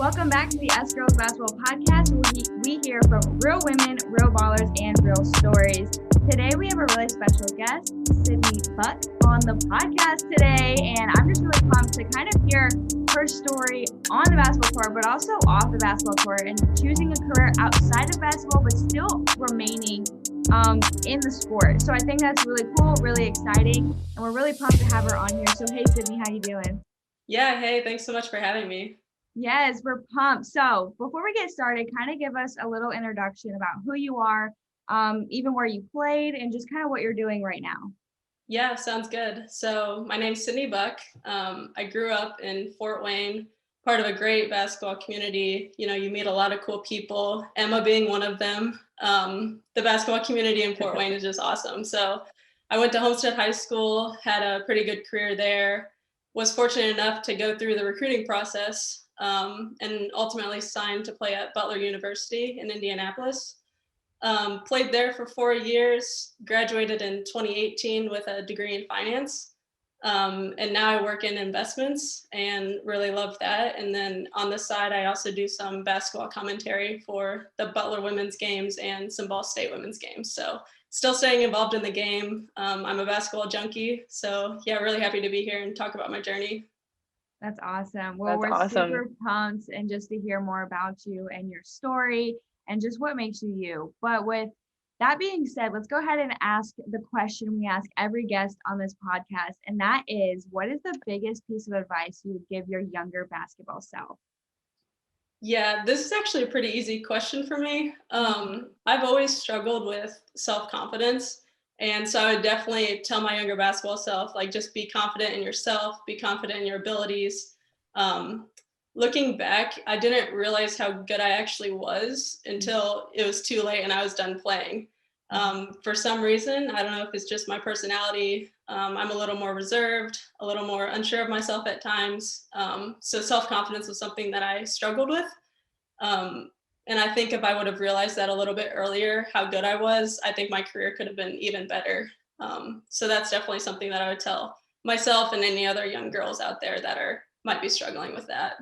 Welcome back to the Us Girls Basketball Podcast, where we hear from real women, real ballers, and real stories. Today, we have a really special guest, Sydney Buck, on the podcast today, and I'm just really pumped to kind of hear her story on the basketball court, but also off the basketball court, and choosing a career outside of basketball, but still remaining in the sport. So I think that's really cool, really exciting, and we're really pumped to have her on here. So hey, Sydney, how you doing? Yeah, hey, thanks so much for having me. Yes, we're pumped. So before we get started, kind of give us a little introduction about who you are, even where you played, and just kind of what you're doing right now. Yeah, sounds good. So my name's Sydney Buck. I grew up in Fort Wayne, part of a great basketball community. You know, you meet a lot of cool people, Emma being one of them. The basketball community in Fort Wayne is just awesome. So I went to Homestead High School, had a pretty good career there, was fortunate enough to go through the recruiting process, and ultimately signed to play at Butler University in Indianapolis. Played there for 4 years, graduated in 2018 with a degree in finance. And now I work in investments and really love that. And then on the side, I also do some basketball commentary for the Butler women's games and some Ball State women's games. So still staying involved in the game. I'm a basketball junkie. So yeah, really happy to be here and talk about my journey. That's awesome. Well, we're super pumped and just to hear more about you and your story and just what makes you you. But with that being said, let's go ahead and ask the question we ask every guest on this podcast. And that is, what is the biggest piece of advice you would give your younger basketball self? Yeah, this is actually a pretty easy question for me. I've always struggled with self-confidence. And so I would definitely tell my younger basketball self, like, just be confident in yourself, be confident in your abilities. Looking back, I didn't realize how good I actually was until it was too late and I was done playing. For some reason, I don't know if it's just my personality, I'm a little more reserved, a little more unsure of myself at times. So self-confidence was something that I struggled with. And I think if I would have realized that a little bit earlier, how good I was, I think my career could have been even better. So that's definitely something that I would tell myself and any other young girls out there that might be struggling with that.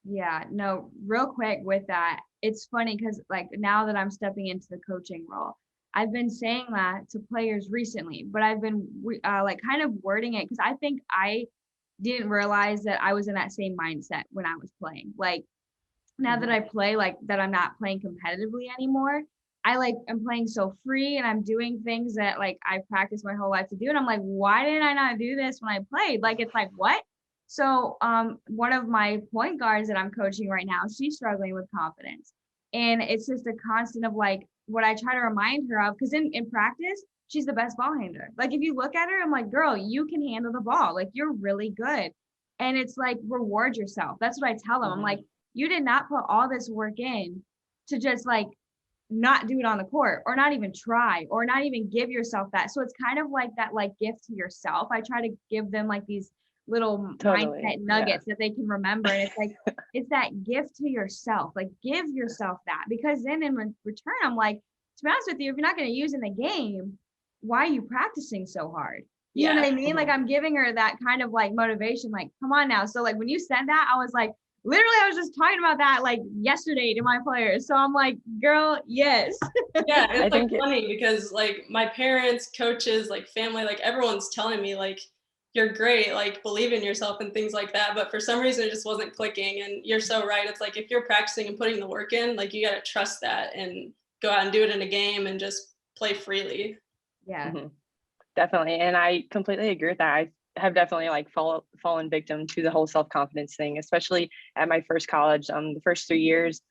Yeah, no, real quick with that, it's funny because like now that I'm stepping into the coaching role, I've been saying that to players recently, but I've been like kind of wording it because I think I didn't realize that I was in that same mindset when I was playing. Like now that I play, like that I'm not playing competitively anymore, I'm playing so free and I'm doing things that like I practiced my whole life to do. And I'm like, why didn't I not do this when I played? Like, it's like, what? So one of my point guards that I'm coaching right now, she's struggling with confidence. And it's just a constant of like what I try to remind her of, because in practice, she's the best ball handler. Like if you look at her, I'm like, girl, you can handle the ball. Like you're really good. And it's like, reward yourself. That's what I tell them. I'm like, you did not put all this work in to just like not do it on the court or not even try or not even give yourself that. So it's kind of like that, like gift to yourself. I try to give them like these little mindset nuggets that they can remember. And it's like, it's that gift to yourself, like give yourself that, because then in return, I'm like, to be honest with you, if you're not going to use in the game, why are you practicing so hard? You know what I mean? Like I'm giving her that kind of like motivation, like, come on now. So like when you said that, I was like, literally, I was just talking about that like yesterday to my players. So I'm like, girl, yes. Yeah, it's like funny because like my parents, coaches, like family, like everyone's telling me like, you're great, like believe in yourself and things like that. But for some reason, it just wasn't clicking. And you're so right. It's like if you're practicing and putting the work in, like you got to trust that and go out and do it in a game and just play freely. Yeah. Definitely. And I completely agree with that. I have definitely like fallen victim to the whole self-confidence thing, especially at my first college. The first 3 years,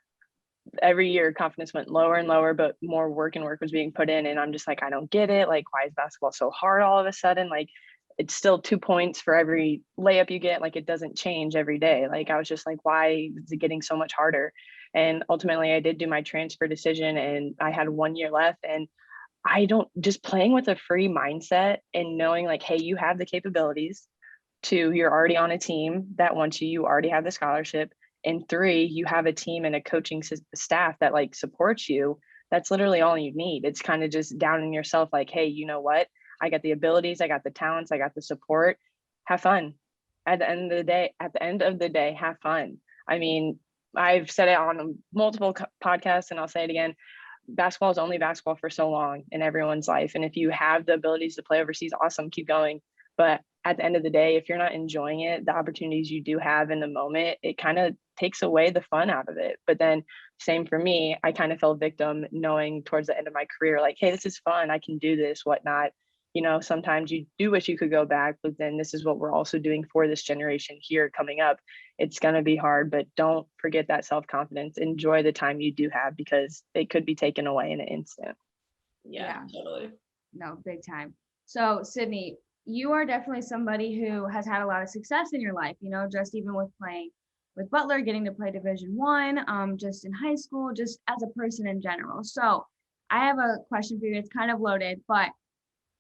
every year confidence went lower and lower, but more work was being put in. And I'm just like, I don't get it. Like, why is basketball so hard all of a sudden? Like, it's still 2 points for every layup you get. Like, it doesn't change every day. Like, I was just like, why is it getting so much harder? And ultimately I did do my transfer decision and I had 1 year left. And I don't, just playing with a free mindset and knowing like, hey, you have the capabilities. 2, you're already on a team that wants you already have the scholarship. And 3, you have a team and a coaching staff that like supports you. That's literally all you need. It's kind of just downing yourself like, hey, you know what? I got the abilities, I got the talents, I got the support. Have fun. At the end of the day, have fun. I mean, I've said it on multiple podcasts, and I'll say it again. Basketball is only basketball for so long in everyone's life. And if you have the abilities to play overseas, awesome, keep going. But at the end of the day, if you're not enjoying it, the opportunities you do have in the moment, it kind of takes away the fun out of it. But then same for me, I kind of fell victim knowing towards the end of my career, like, hey, this is fun. I can do this, whatnot. Sometimes you do wish you could go back, but then this is what we're also doing for this generation here coming up. It's going to be hard, but don't forget that self-confidence. Enjoy the time you do have, because it could be taken away in an instant. Yeah, totally. No, big time. So Sydney, you are definitely somebody who has had a lot of success in your life, just even with playing with Butler, getting to play Division I, just in high school, just as a person in general. So I have a question for you. It's kind of loaded, but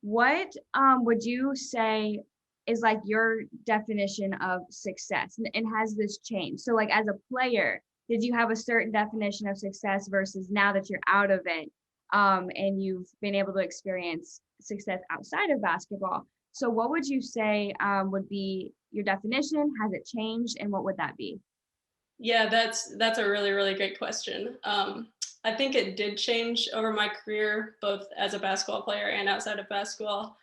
what would you say is like your definition of success, and has this changed? So like as a player, did you have a certain definition of success versus now that you're out of it, and you've been able to experience success outside of basketball? So what would you say would be your definition? Has it changed, and what would that be? Yeah, that's a really, really great question. I think it did change over my career, both as a basketball player and outside of basketball.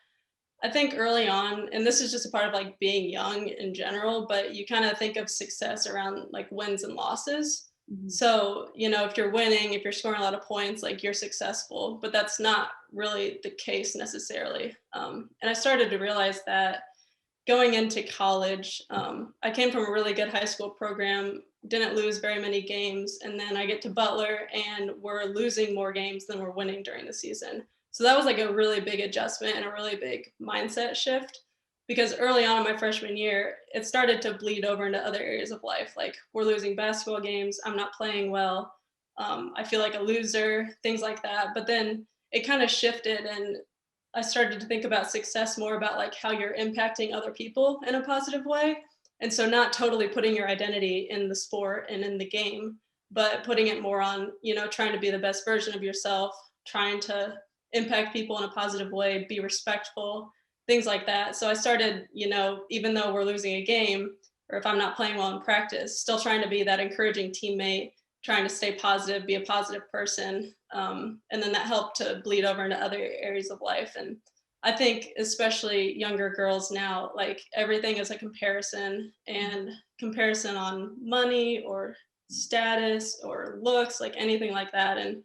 I think early on, and this is just a part of like being young in general, but you kind of think of success around like wins and losses. Mhm. So, if you're winning, if you're scoring a lot of points, like you're successful, but that's not really the case necessarily. And I started to realize that going into college, I came from a really good high school program, didn't lose very many games. And then I get to Butler and we're losing more games than we're winning during the season. So that was like a really big adjustment and a really big mindset shift, because early on in my freshman year, it started to bleed over into other areas of life. Like we're losing basketball games, I'm not playing well, I feel like a loser, things like that. But then it kind of shifted, and I started to think about success more about like how you're impacting other people in a positive way. And so not totally putting your identity in the sport and in the game, but putting it more on, trying to be the best version of yourself, trying to impact people in a positive way, be respectful, things like that. So I started, even though we're losing a game, or if I'm not playing well in practice, still trying to be that encouraging teammate, trying to stay positive, be a positive person. And then that helped to bleed over into other areas of life. And I think especially younger girls now, like everything is a comparison, and comparison on money or status or looks, like anything like that. And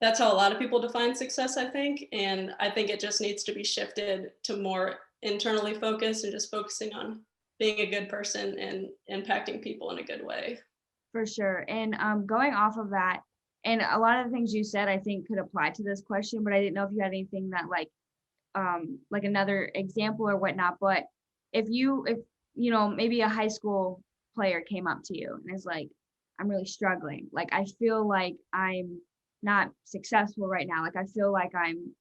that's how a lot of people define success, I think. And I think it just needs to be shifted to more internally focused and just focusing on being a good person and impacting people in a good way. For sure. And going off of that, and a lot of the things you said, I think could apply to this question, but I didn't know if you had anything that like another example or whatnot. But if maybe a high school player came up to you and is like, I'm really struggling. Like, I feel like I'm not successful right now. Like, I feel like I'm,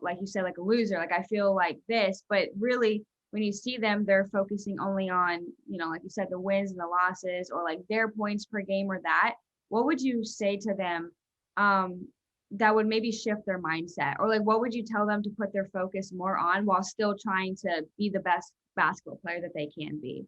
like you said, like a loser. Like, I feel like this, but really when you see them, they're focusing only on, like you said, the wins and the losses, or like their points per game or that. What would you say to them that would maybe shift their mindset? Or like, what would you tell them to put their focus more on while still trying to be the best basketball player that they can be?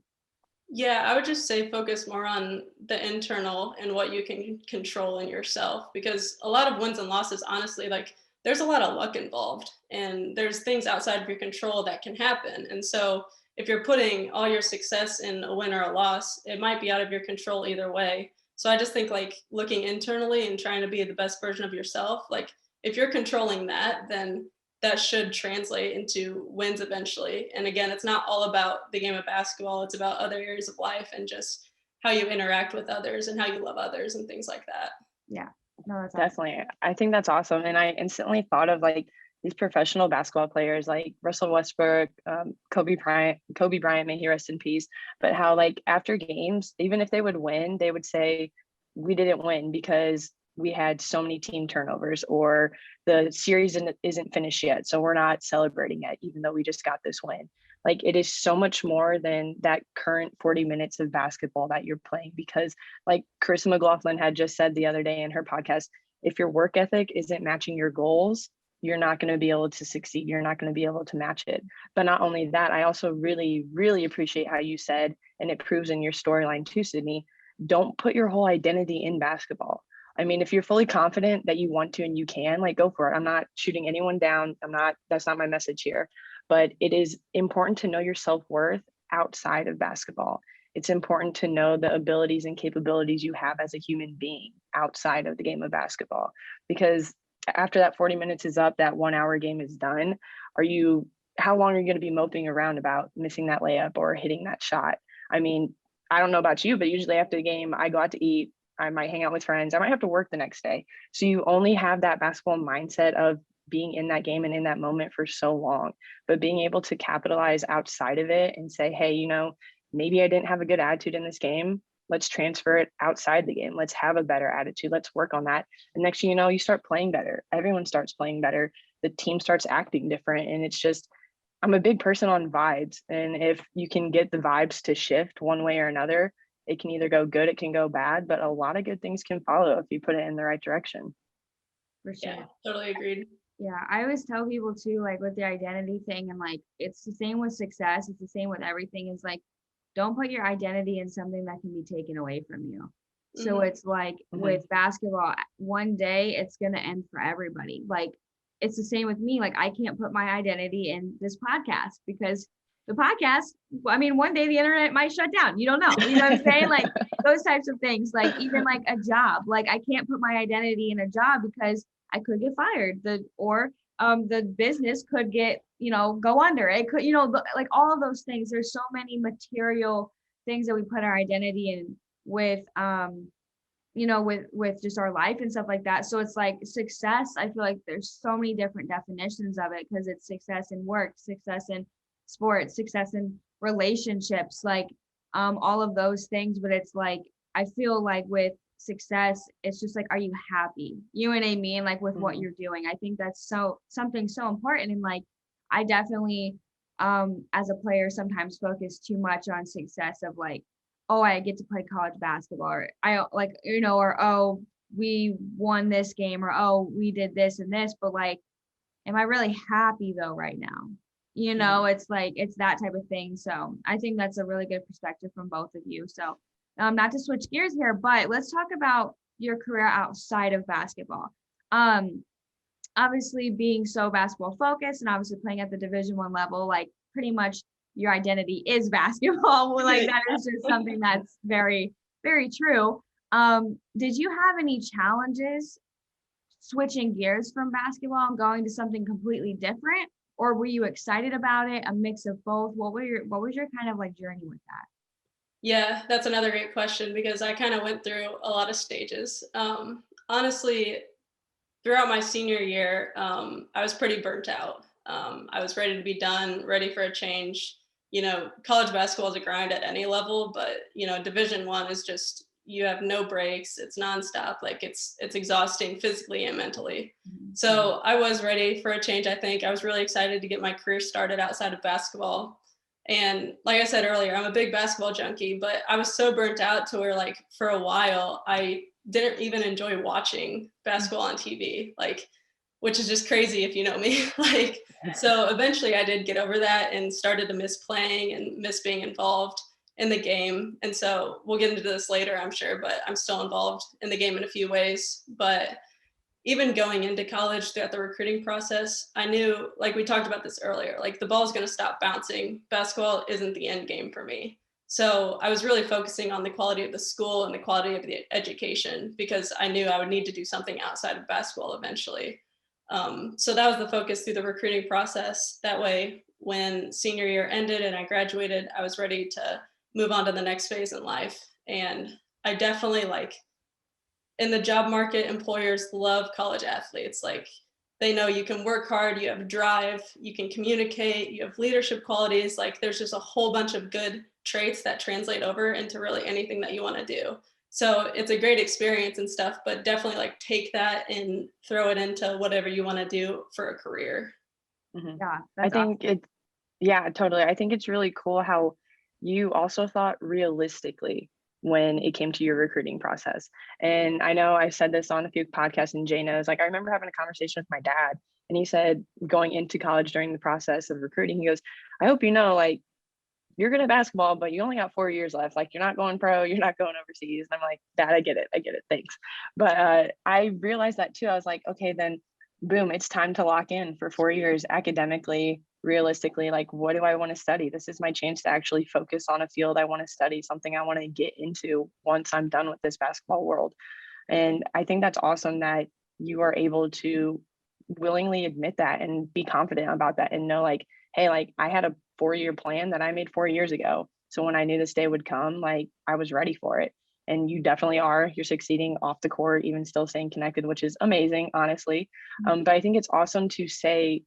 Yeah, I would just say focus more on the internal and what you can control in yourself, because a lot of wins and losses, honestly, like there's a lot of luck involved and there's things outside of your control that can happen. And so if you're putting all your success in a win or a loss, it might be out of your control either way. So I just think like looking internally and trying to be the best version of yourself, like if you're controlling that, then that should translate into wins eventually. And again, it's not all about the game of basketball, it's about other areas of life and just how you interact with others and how you love others and things like that. Yeah, no, that's awesome. Definitely. I think that's awesome. And I instantly thought of like these professional basketball players like Russell Westbrook, Kobe Bryant, may he rest in peace. But how like after games, even if they would win, they would say, we didn't win because we had so many team turnovers, or the series isn't finished yet, so we're not celebrating yet, even though we just got this win. Like it is so much more than that current 40 minutes of basketball that you're playing, because like Chris McLaughlin had just said the other day in her podcast, if your work ethic isn't matching your goals, you're not going to be able to succeed. You're not going to be able to match it. But not only that, I also really, really appreciate how you said, and it proves in your storyline too, Sydney, don't put your whole identity in basketball. I mean, if you're fully confident that you want to and you can, like, go for it. I'm not shooting anyone down. That's not my message here. But it is important to know your self-worth outside of basketball. It's important to know the abilities and capabilities you have as a human being outside of the game of basketball. Because after that 40 minutes is up, that 1 hour game is done. How long are you going to be moping around about missing that layup or hitting that shot? I mean, I don't know about you, but usually after the game, I go out to eat. I might hang out with friends. I might have to work the next day. So you only have that basketball mindset of being in that game and in that moment for so long. But being able to capitalize outside of it and say, hey, maybe I didn't have a good attitude in this game. Let's transfer it outside the game. Let's have a better attitude. Let's work on that. And next thing you know, you start playing better. Everyone starts playing better. The team starts acting different. And it's just, I'm a big person on vibes. And if you can get the vibes to shift one way or another, it can either go good, it can go bad, but a lot of good things can follow if you put it in the right direction. For sure. Yeah, totally agreed. Yeah, I always tell people too, like with the identity thing, and like it's the same with success, it's the same with everything, is like don't put your identity in something that can be taken away from you. So it's like with basketball, one day it's gonna end for everybody. Like it's the same with me. Like I can't put my identity in this podcast because the podcast, I mean, one day the internet might shut down. You don't know. You know what I'm saying? Like those types of things, like even like a job, like I can't put my identity in a job because I could get fired. The business could get, go under. It could, like all of those things. There's so many material things that we put our identity in with, with just our life and stuff like that. So it's like success. I feel like there's so many different definitions of it because it's success in work, success in sports, success in relationships, like all of those things. But it's like, I feel like with success, it's just like, are you happy? You know what I mean? Like with what you're doing. I think that's something so important. And like, I definitely, as a player, sometimes focus too much on success of like, oh, I get to play college basketball, or I like, or, oh, we won this game, or, oh, we did this and this, but like, am I really happy though right now? It's like, it's that type of thing. So I think that's a really good perspective from both of you. So not to switch gears here, but let's talk about your career outside of basketball. Obviously being so basketball focused and obviously playing at the Division I level, like pretty much your identity is basketball. Like that is just something that's very, very true. Did you have any challenges switching gears from basketball and going to something completely different? Or were you excited about it? A mix of both? What was your kind of like journey with that? Yeah, that's another great question because I kind of went through a lot of stages. Honestly, throughout my senior year, I was pretty burnt out. I was ready to be done, ready for a change. College basketball is a grind at any level, but Division I is just, you have no breaks. It's nonstop. Like it's exhausting physically and mentally. So I was ready for a change. I think I was really excited to get my career started outside of basketball. And like I said earlier, I'm a big basketball junkie, but I was so burnt out to where like for a while, I didn't even enjoy watching basketball on TV, like, which is just crazy if you know me. So eventually I did get over that and started to miss playing and miss being involved in the game. And so we'll get into this later, I'm sure, but I'm still involved in the game in a few ways. But even going into college throughout the recruiting process, I knew, like we talked about this earlier, like the ball is going to stop bouncing. Basketball isn't the end game for me. So I was really focusing on the quality of the school and the quality of the education because I knew I would need to do something outside of basketball eventually. So that was the focus through the recruiting process. That way, when senior year ended and I graduated, I was ready to move on to the next phase in life. And I definitely in the job market, employers love college athletes. Like they know you can work hard, you have drive, you can communicate, you have leadership qualities. Like there's just a whole bunch of good traits that translate over into really anything that you want to do. So it's a great experience and stuff, but definitely take that and throw it into whatever you want to do for a career. Yeah, I think awesome. yeah, totally. I think it's really cool how you also thought realistically when it came to your recruiting process. And I know I've said this on a few podcasts, and Jay knows, I remember having a conversation with my dad, and he said going into college during the process of recruiting, he goes, I hope you know, you're good at basketball, but you only got 4 years left. Like, you're not going pro, you're not going overseas. And I'm like, Dad, I get it, thanks. But I realized that too. I was like, okay, then boom, it's time to lock in for 4 years academically, realistically. Like, what do I want to study? This is my chance to actually focus on a field I want to study, something I want to get into once I'm done with this basketball world. And I think that's awesome that you are able to willingly admit that and be confident about that and know, like, hey, like, I had a 4-year plan that I made 4 years ago. So when I knew this day would come, like, I was ready for it. And you definitely are. You're succeeding off the court, even still staying connected, which is amazing, honestly. But I think it's awesome to say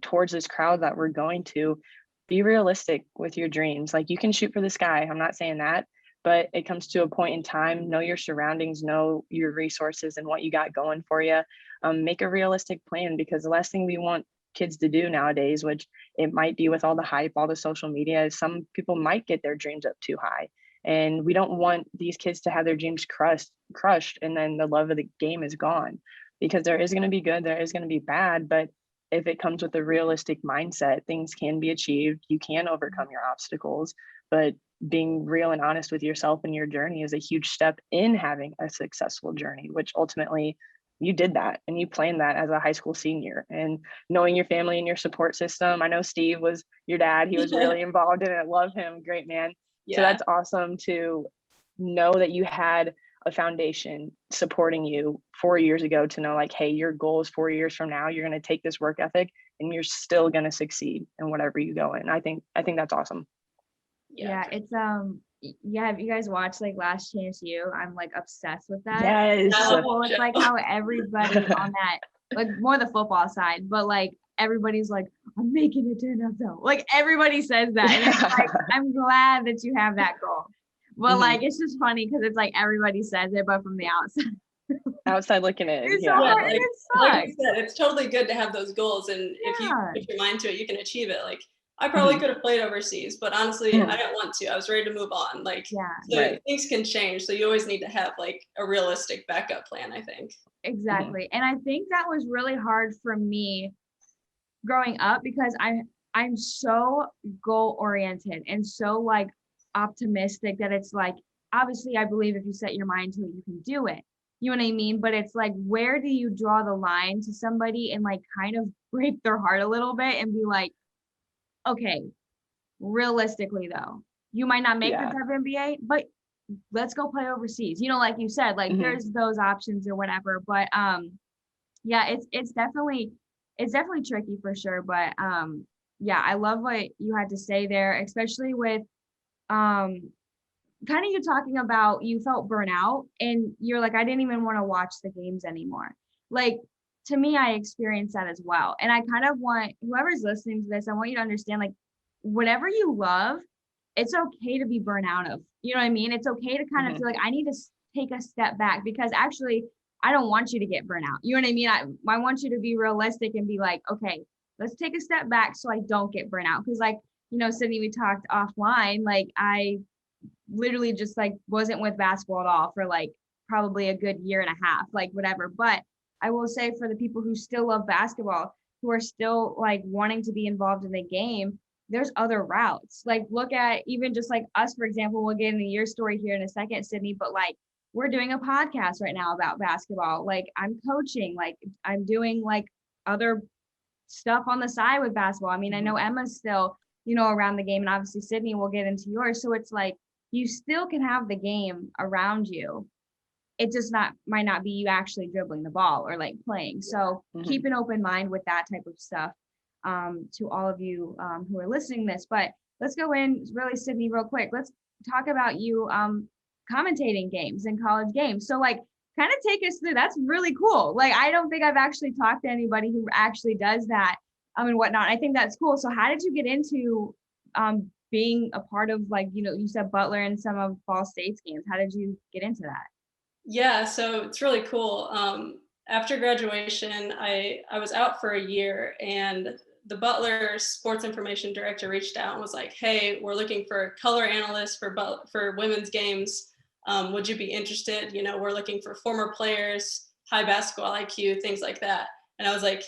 towards this crowd that we're going to, be realistic with your dreams. Like, you can shoot for the sky. I'm not saying that, but it comes to a point in time, know your surroundings, know your resources and what you got going for you. Make a realistic plan, because the last thing we want kids to do nowadays, which it might be with all the hype, all the social media, is some people might get their dreams up too high. And we don't want these kids to have their dreams crushed and then the love of the game is gone, because there is going to be good, there is going to be bad, but if it comes with a realistic mindset, things can be achieved. You can overcome your obstacles, but being real and honest with yourself and your journey is a huge step in having a successful journey, which ultimately you did that and you planned that as a high school senior. And knowing your family and your support system, I know Steve was your dad. He was really involved in it. Love him. Great man. Yeah. So that's awesome to know that you had a foundation supporting you 4 years ago, to know, like, hey, your goal is 4 years from now, you're going to take this work ethic and you're still going to succeed in whatever you go in. I think that's awesome. Yeah, it's yeah, have you guys watched like Last Chance U? I'm like obsessed with that. Yes. So it's like how everybody on that, like more the football side, but like everybody's like, I'm making it to NFL. Like everybody says that. And it's like, I'm glad that you have that goal. But like, it's just funny because it's like everybody says it, but from the outside looking in. It's yeah. hard, like you said, it's totally good to have those goals. And if you put your mind to it, you can achieve it. Like, I probably could have played overseas, but honestly, I didn't want to. I was ready to move on. Like, so things can change. So you always need to have like a realistic backup plan, I think. Exactly. And I think that was really hard for me growing up, because I'm so goal oriented and so like optimistic that it's like, obviously I believe if you set your mind to it, you can do it. You know what I mean? But it's like, where do you draw the line to somebody and like kind of break their heart a little bit and be like, okay, realistically though, you might not make the WNBA, but let's go play overseas. You know, like you said, like there's those options or whatever. But yeah, it's definitely tricky for sure. But yeah, I love what you had to say there, especially with kind of you talking about you felt burnout and you're like, I didn't even want to watch the games anymore. Like, to me, I experienced that as well. And I kind of want whoever's listening to this, I want you to understand, like, whatever you love, it's okay to be burnt out of. You know what I mean? It's okay to kind of feel like I need to take a step back, because actually, I don't want you to get burnt out. You know what I mean? I want you to be realistic and be like, okay, let's take a step back so I don't get burnt out. Because like, you know, Sydney, we talked offline, like I literally just like wasn't with basketball at all for like probably a good year and a half, like whatever. But I will say, for the people who still love basketball, who are still like wanting to be involved in the game, there's other routes. Like, look at even just like us, for example, we'll get into your story here in a second, Sydney, but like we're doing a podcast right now about basketball. Like, I'm coaching, like I'm doing like other stuff on the side with basketball. I mean, I know Emma's still, you know, around the game, and obviously Sydney will get into yours. So it's like, you still can have the game around you. It just might not be you actually dribbling the ball or like playing. So keep an open mind with that type of stuff, to all of you who are listening to this. But let's go in really, Sydney, real quick. Let's talk about you commentating games and college games. So like, kind of take us through. That's really cool. Like, I don't think I've actually talked to anybody who actually does that and whatnot. I think that's cool. So how did you get into being a part of, like, you know, you said Butler and some of Ball State's games? How did you get into that? Yeah, so it's really cool. After graduation, I was out for a year, and the Butler sports information director reached out and was like, "Hey, we're looking for a color analyst for women's games. Would you be interested? You know, we're looking for former players, high basketball IQ, things like that." And I was like,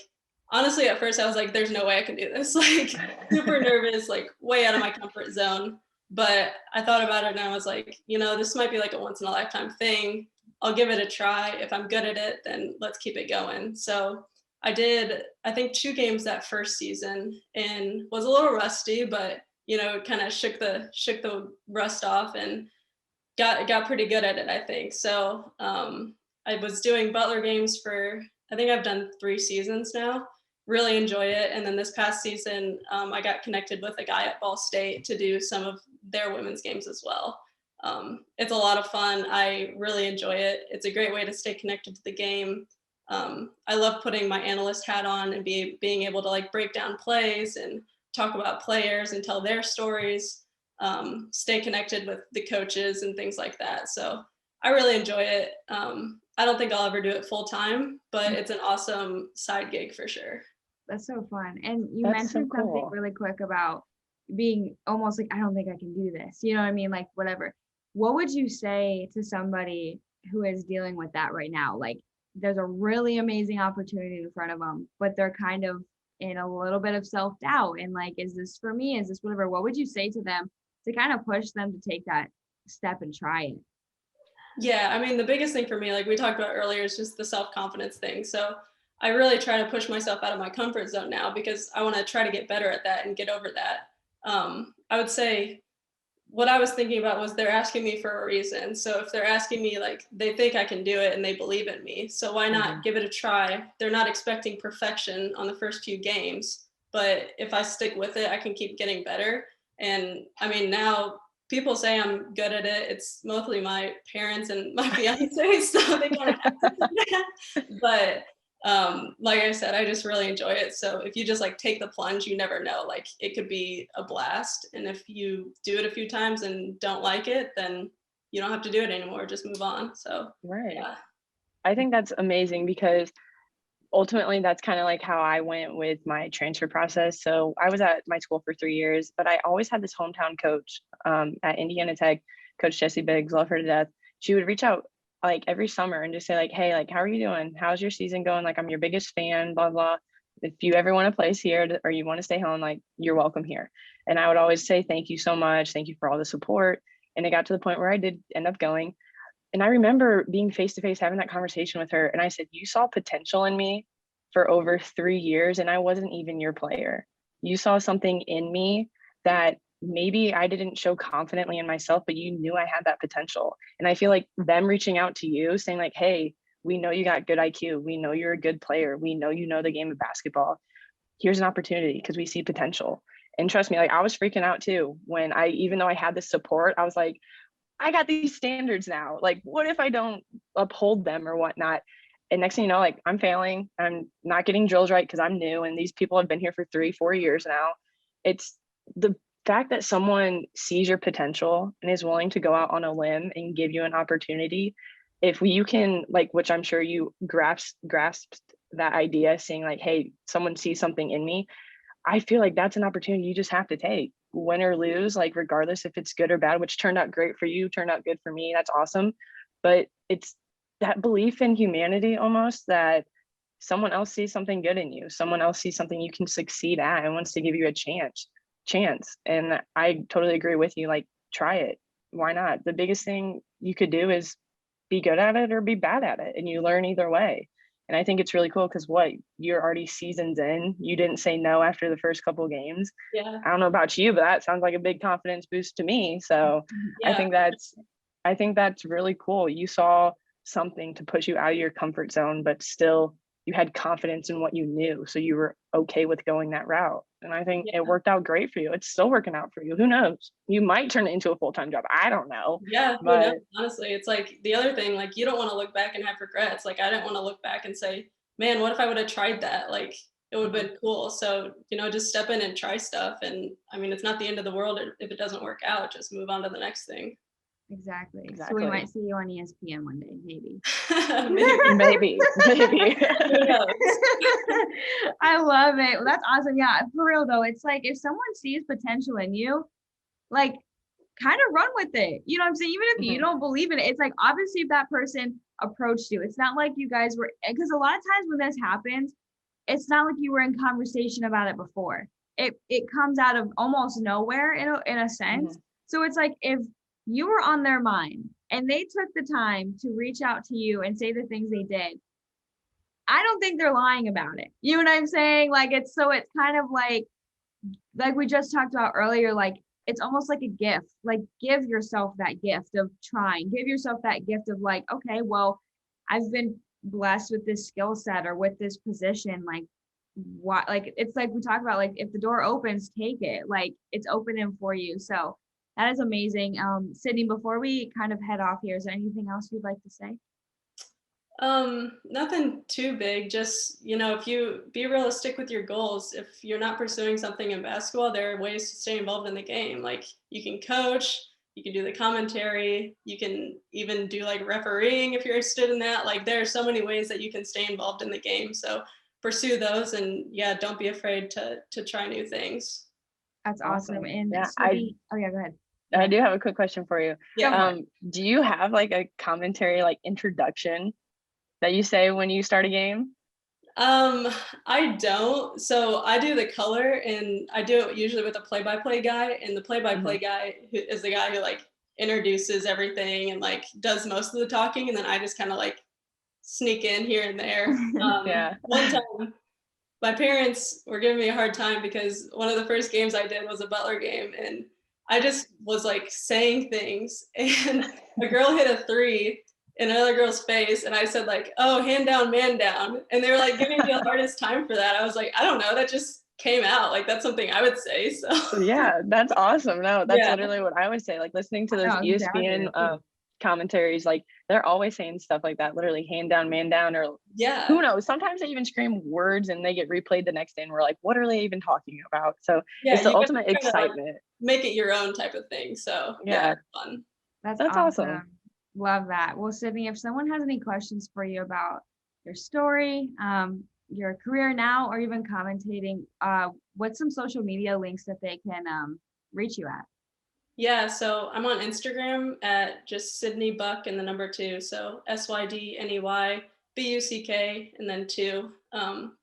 honestly, at first I was like, there's no way I can do this. Like super nervous, like way out of my comfort zone. But I thought about it and I was like, this might be like a once in a lifetime thing. I'll give it a try. If I'm good at it, then let's keep it going. So I did, I think 2 games that first season and was a little rusty, but kind of shook the rust off and got pretty good at it, I think. So I was doing Butler games for, I think I've done 3 seasons now. Really enjoy it. And then this past season, I got connected with a guy at Ball State to do some of their women's games as well. It's a lot of fun. I really enjoy it. It's a great way to stay connected to the game. I love putting my analyst hat on and being able to like break down plays and talk about players and tell their stories, stay connected with the coaches and things like that. So I really enjoy it. I don't think I'll ever do it full time, but it's an awesome side gig for sure. That's so fun. And you That's so mentioned something cool. really quick about being almost like, I don't think I can do this. You know what I mean? Like, whatever. What would you say to somebody who is dealing with that right now? Like, there's a really amazing opportunity in front of them, but they're kind of in a little bit of self-doubt and like, is this for me? Is this whatever? What would you say to them to kind of push them to take that step and try it? Yeah, I mean, the biggest thing for me, like we talked about earlier, is just the self-confidence thing. So I really try to push myself out of my comfort zone now because I want to try to get better at that and get over that. I would say what I was thinking about was they're asking me for a reason. So if they're asking me, like they think I can do it and they believe in me, so why not give it a try? They're not expecting perfection on the first few games, but if I stick with it, I can keep getting better. And I mean, now people say I'm good at it. It's mostly my parents and my fiance, so they kind of have to do that. But like I said, I just really enjoy it. So if you just like take the plunge, you never know, like it could be a blast. And if you do it a few times and don't like it, then you don't have to do it anymore, just move on. So Right. yeah. I think that's amazing because ultimately that's kind of like how I went with my transfer process. So I was at my school for 3 years, but I always had this hometown coach at Indiana Tech, Coach Jessie Biggs, love her to death. She would reach out like every summer and just say like, hey, like, how are you doing? How's your season going? Like, I'm your biggest fan, blah, blah. If you ever want to place here or you want to stay home, like, you're welcome here. And I would always say, thank you so much. Thank you for all the support. And it got to the point where I did end up going. And I remember being face to face, having that conversation with her. And I said, you saw potential in me for over 3 years, and I wasn't even your player. You saw something in me that maybe I didn't show confidently in myself, but you knew I had that potential. And I feel like them reaching out to you saying, like, hey, we know you got good IQ. We know you're a good player. We know you know the game of basketball. Here's an opportunity because we see potential. And trust me, like I was freaking out too when even though I had this support, I was like, I got these standards now. Like, what if I don't uphold them or whatnot? And next thing you know, like I'm failing. I'm not getting drills right because I'm new and these people have been here for 3-4 years now. It's the fact that someone sees your potential and is willing to go out on a limb and give you an opportunity. If you can, like, which I'm sure you grasped that idea, saying like, hey, someone sees something in me. I feel like that's an opportunity you just have to take, win or lose, like regardless if it's good or bad, which turned out great for you, turned out good for me. That's awesome. But it's that belief in humanity almost that someone else sees something good in you, someone else sees something you can succeed at and wants to give you a chance. And I totally agree with you. Like, try it. Why not? The biggest thing you could do is be good at it or be bad at it, and you learn either way. And I think it's really cool because you're already seasons in. You didn't say no after the first couple of games. Yeah. I don't know about you, but that sounds like a big confidence boost to me. So Yeah. I think that's really cool. You saw something to push you out of your comfort zone, but still you had confidence in what you knew. So you were okay with going that route. And I think it worked out great for you. It's still working out for you. Who knows? You might turn it into a full-time job. I don't know. Yeah, who But knows? Honestly, it's like the other thing, like you don't want to look back and have regrets. Like I didn't want to look back and say, man, what if I would have tried that? Like it would have been cool. So, just step in and try stuff. And I mean, it's not the end of the world if it doesn't work out, just move on to the next thing. Exactly. So we Exactly. might see you on ESPN one day, maybe. maybe. Who knows? I love it. Well, that's awesome. Yeah, for real though, it's like if someone sees potential in you, like kind of run with it. You know what I'm saying? Even if you don't believe in it, it's like obviously if that person approached you, it's not like you guys were, because a lot of times when this happens, it's not like you were in conversation about it before. It comes out of almost nowhere in a sense. So it's like if you were on their mind and they took the time to reach out to you and say the things they did, I don't think they're lying about it. You know what I'm saying? Like it's kind of like we just talked about earlier, like it's almost like a gift. Like give yourself that gift of trying. Give yourself that gift of like, okay, well, I've been blessed with this skill set or with this position. Like what, like it's like we talk about, like if the door opens, take it. Like it's opening for you. So that is amazing. Sydney, before we kind of head off here, is there anything else you'd like to say? Nothing too big. Just, if you be realistic with your goals, if you're not pursuing something in basketball, there are ways to stay involved in the game. Like you can coach, you can do the commentary, you can even do like refereeing if you're interested in that. Like there are so many ways that you can stay involved in the game. So pursue those, and yeah, don't be afraid to try new things. That's awesome. And yeah, Sydney, oh yeah, go ahead. I do have a quick question for you. Yeah. Do you have like a commentary like introduction that you say when you start a game? I don't. So I do the color, and I do it usually with a play-by-play guy, and the play-by-play guy is the guy who like introduces everything and like does most of the talking, and then I just kind of like sneak in here and there. Yeah. One time my parents were giving me a hard time because one of the first games I did was a Butler game, and I just was like saying things, and a girl hit a three in another girl's face, and I said like, "Oh, hand down, man down," and they were like giving me the hardest time for that. I was like, I don't know, that just came out. Like that's something I would say. So yeah, that's awesome. No, that's literally what I would say. Like listening to those ESPN commentaries, like they're always saying stuff like that, literally hand down, man down, or who knows, sometimes they even scream words and they get replayed the next day and we're like, what are they even talking about? So it's the ultimate excitement. Make it your own type of thing. So yeah, it's fun. That's awesome. Love that. Well, Sydney, if someone has any questions for you about your story, your career now, or even commentating, what's some social media links that they can reach you at? Yeah, so I'm on Instagram at just Sydney Buck and the number 2. So SYDNEY BUCK and then 2.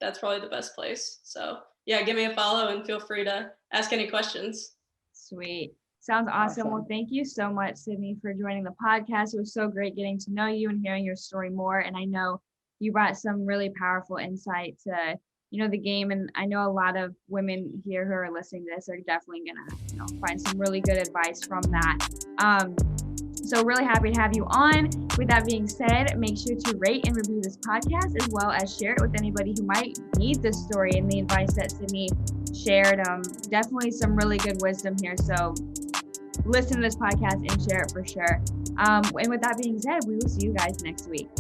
That's probably the best place. So yeah, give me a follow and feel free to ask any questions. Sweet. Sounds awesome. Well, thank you so much, Sydney, for joining the podcast. It was so great getting to know you and hearing your story more. And I know you brought some really powerful insight to, the game. And I know a lot of women here who are listening to this are definitely going to, find some really good advice from that. So really happy to have you on. With that being said, make sure to rate and review this podcast, as well as share it with anybody who might need this story and the advice that Sydney shared. Definitely some really good wisdom here. So listen to this podcast and share it for sure. And with that being said, we will see you guys next week.